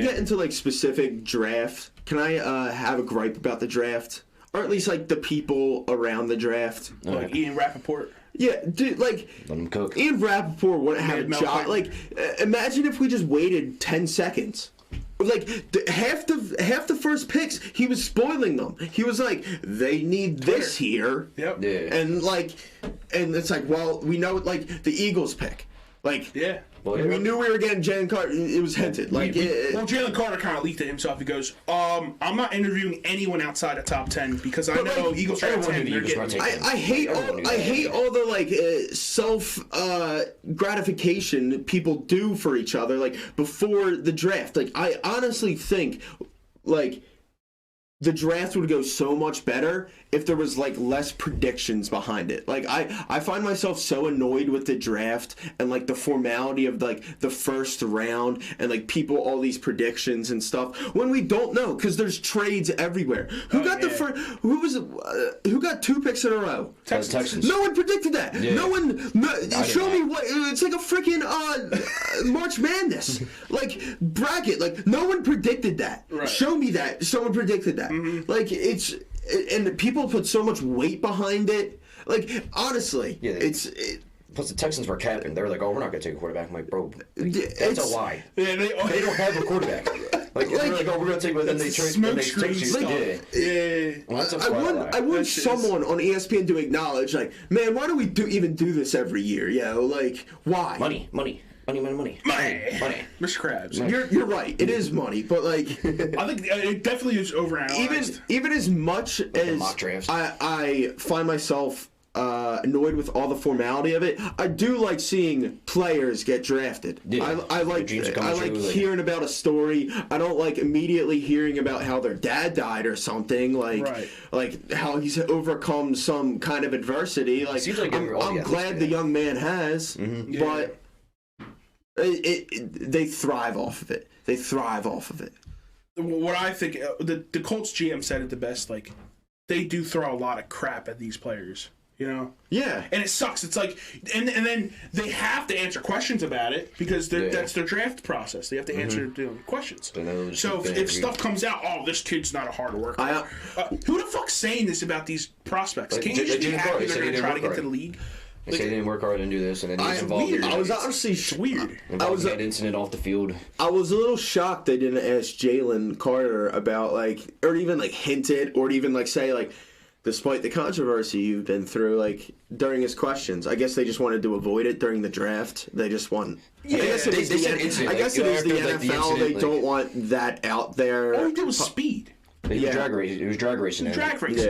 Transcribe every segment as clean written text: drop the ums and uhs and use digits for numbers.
get into like specific draft, can I have a gripe about the draft? Or at least like the people around the draft? Like Ian Rappaport. Yeah, dude, like, let him cook. Ian Rappaport wouldn't have a job. Like, imagine if we just waited 10 seconds. Like, half the first picks, he was spoiling them. He was like, they need this here. Yep. Yeah. And, like, and it's like, well, we know, like, the Eagles pick. Like, yeah. Well, we knew we were getting Jalen Carter. It was hinted. Like, well, Jalen Carter kind of leaked it himself. He goes, I'm not interviewing anyone outside of top 10 because I know like, Eagles are 10. They're getting. I hate all the like self gratification people do for each other like before the draft. Like, I honestly think like the draft would go so much better if there was like less predictions behind it. Like I find myself so annoyed with the draft and like the formality of like the first round and like people all these predictions and stuff when we don't know because there's trades everywhere. Who got the first? Who got 2 picks in a row? Texans. No one predicted that. Yeah. No one. Show me what. It's like a freaking March Madness like bracket. Like no one predicted that. Right. Show me that someone predicted that. Mm-hmm. Like it's. And people put so much weight behind it. Like, honestly, yeah, plus the Texans were capping. They were like, "Oh, we're not going to take a quarterback." I'm like, "Bro, that's a lie. Yeah, they don't have a quarterback." Like they're like, "Oh, we're going to take," but then they trade. Smoke screens. Yeah. Well, that's I want someone on ESPN to acknowledge, like, man, why do we even do this every year? Like, why? Money. Money. Mr. Krabs. You're right. It is money, but like, I think it definitely is overanalyzed. Even as much as I find myself annoyed with all the formality of it, I do like seeing players get drafted. Yeah. I like hearing about a story. I don't like immediately hearing about how their dad died or something. Like how he's overcome some kind of adversity. Like I'm glad the young man has, but. They thrive off of it. What I think, the Colts GM said it the best. Like, they do throw a lot of crap at these players, you know? Yeah. And it sucks. It's like, and then they have to answer questions about it because that's their draft process. They have to answer questions. So if stuff comes out, oh, this kid's not a hard worker. Who the fuck's saying this about these prospects? Can't you just be happy they're going to try to get to the league? They say they didn't work hard and do this, and then he's involved in it. I was honestly weird. Involved in that incident off the field. I was a little shocked they didn't ask Jalen Carter about, like, or even, like, hint it, or even, like, say, like, despite the controversy you've been through, like, during his questions. I guess they just wanted to avoid it during the draft. They just want... Yeah, I guess it is the NFL. They don't want that out there. All he did was speed. He was drag racing. He was drag racing. Yeah.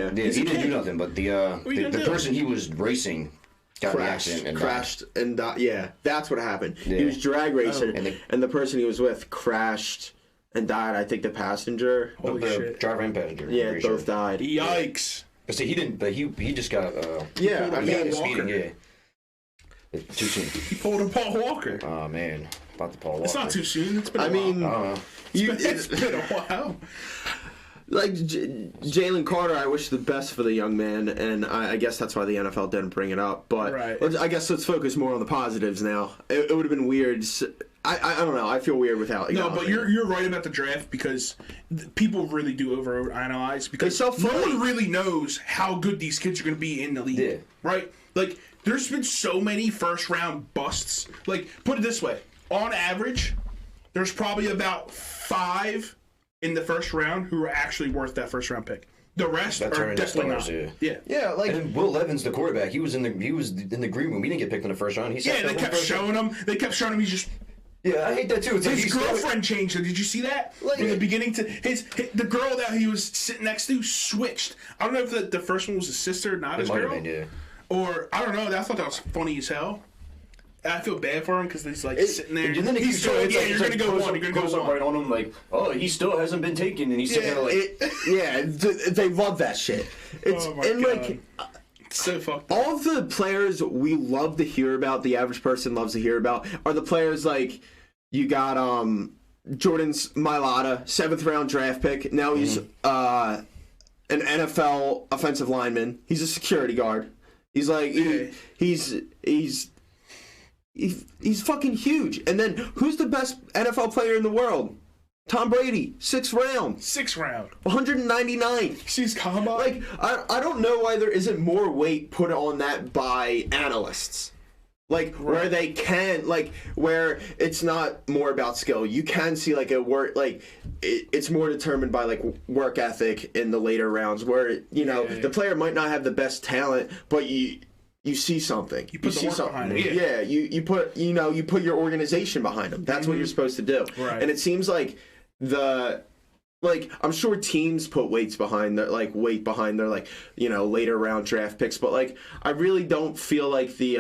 He didn't do nothing, but the person he was racing... crashed and died. Yeah, that's what happened. Yeah. He was drag racing, and the person he was with crashed and died. I think the passenger, the driver and passenger. Yeah, both died. Yikes! But see, he didn't. But he just got. Speeding. Yeah. Too soon. He pulled a Paul Walker. Oh man, about the Paul Walker. It's not too soon. It's been. I mean, it's been a while. Like Jalen Carter, I wish the best for the young man, and I guess that's why the NFL didn't bring it up. But I guess let's focus more on the positives now. It would have been weird. I don't know. I feel weird without. No, but you're right about the draft because people really do overanalyze because no one really knows how good these kids are going to be in the league, right? Like there's been so many first round busts. Like put it this way, on average, there's probably about 5 in the first round who are actually worth that first round pick. The rest are definitely not. Yeah, like and Will Levin's the quarterback. He was in the green room. He didn't get picked in the first round. They kept showing him. He's just. Yeah, I hate that too. It's his girlfriend changed him. Did you see that? Like, from the beginning to the girl that he was sitting next to switched. I don't know if the first one was his sister, not his girl. Or I don't know. I thought that was funny as hell. I feel bad for him because he's like sitting there. And then he's going, you're going to go one. You're going to go one. Right on him like, oh, he still hasn't been taken. And he's sitting there like... they love that shit. Oh my God. Like, it's so fucked up. All of the players we love to hear about, the average person loves to hear about, are the players like, you got Jordan Mailata, 7th round draft pick. Now he's an NFL offensive lineman. He's a security guard. He's like, He's fucking huge. And then who's the best NFL player in the world? Tom Brady, 6th round. 6th round. 199th. She's combine. Like, I don't know why there isn't more weight put on that by analysts. Like, where they can, like, where it's not more about skill. You can see, like, it's more determined by, like, work ethic in the later rounds where, you know, the player might not have the best talent, but you see something. You put the work behind it. Yeah, you put your organization behind them. That's what you're supposed to do. Right. And it seems like I'm sure teams put weight behind their later round draft picks, but like I really don't feel like the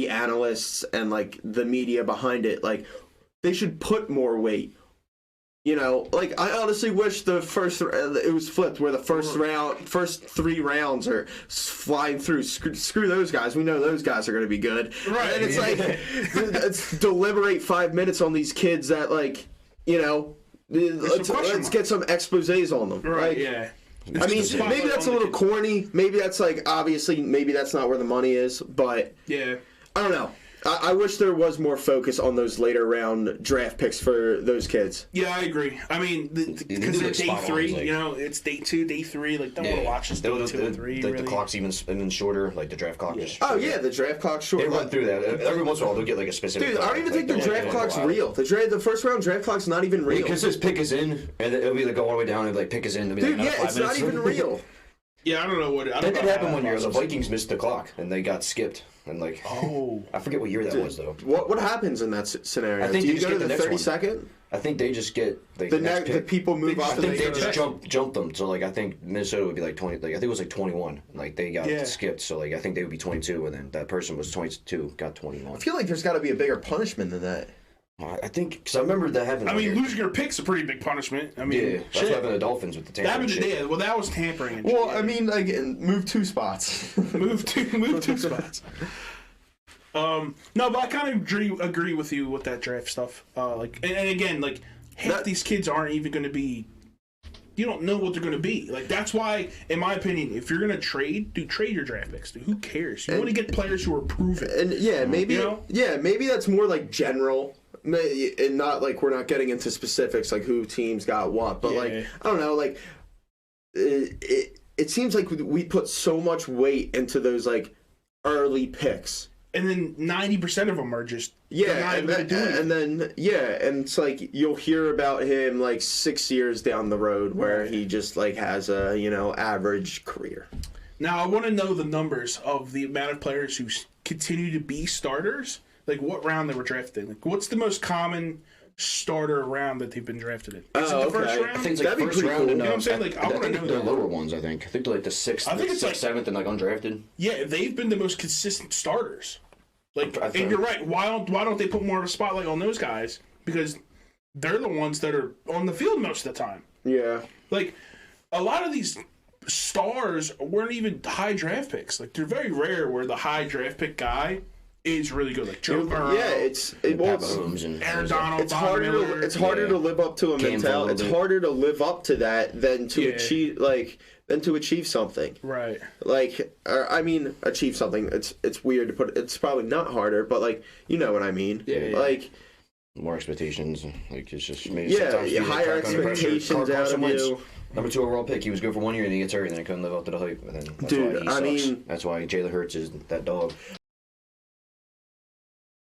analysts and like the media behind it, like they should put more weight. You know, like I honestly wish it was flipped where the first 3 rounds are flying through. Screw those guys. We know those guys are going to be good. Right. And it's like let's deliberate 5 minutes on these kids that like, you know. Let's get some exposés on them. Right, yeah. I mean, maybe that's a little corny. Maybe that's like, obviously, maybe that's not where the money is. But, yeah, I don't know. I wish there was more focus on those later round draft picks for those kids. Yeah, I agree. I mean, because it's day 3, like, you know, it's day 2, day 3. Like, don't want to watch this day 2 and 3. Like, really. The clock's even shorter. Like, the draft clock is shorter. Oh, yeah, the draft clock's shorter. They run through that. Every once in a while, they'll get, like, a specific... Dude, I don't even think the draft clock's real. The first round draft clock's not even real. Because this pick is in, and it'll be, like, go all the way down, and, like, pick is in. Dude, yeah, it's not even real. Yeah, I don't know what... That did happen one year. The Vikings missed the clock, and they got skipped. And like, I forget what year that was though. What happens in that scenario? I think do you go to the 32nd? I think they just get like, the people move off. I think they just jump them. So like, I think Minnesota would be like 20. Like I think it was like 21. Like they got skipped. So like, I think they would be 22, and then that person was 22, got 21. I feel like there's got to be a bigger punishment than that. I think because I remember that happened. I mean, losing your pick's a pretty big punishment. I mean, that's what happened to the Dolphins with the tampering. Well, that was tampering. Well, I mean, like move 2 spots. move two spots. No, but I kind of agree with you with that draft stuff. Like, and again, like half these kids aren't even going to be. You don't know what they're going to be. Like that's why, in my opinion, if you're going to trade, trade your draft picks. Dude, who cares? You want to get players who are proven. And maybe maybe that's more like general. And not like we're not getting into specifics like who teams got what, but like I don't know, like it seems like we put so much weight into those like early picks, and then 90% of them are just and then and it's like you'll hear about him like 6 years down the road where he just like has a average career. Now I want to know the numbers of the amount of players who continue to be starters. Like what round they were drafted in. Like what's the most common starter round that they've been drafted in? Is it the first round? I think it's like first round. Cool. You know what I'm saying? Like I want to know the lower ones. I think they're like the 6th, I think it's 6th, like 7th, and like undrafted. Yeah, they've been the most consistent starters. Like, and you're right. Why don't they put more of a spotlight on those guys? Because they're the ones that are on the field most of the time. Yeah. Like a lot of these stars weren't even high draft picks. Like they're very rare where the high draft pick guy is really good, like Joe Burrow. Yeah, it's Aaron Donald. It's harder to live up to a mentality. It's harder to live up to that than to achieve something. Right. Like, I mean, achieve something. It's weird to put. It's probably not harder, but like you know what I mean. Yeah. Like more expectations. Like it's just higher expectations out of you. Number 2 overall pick. He was good for 1 year and he gets hurt and then he couldn't live up to the hype. And then that's why Jalen Hurts is that dog.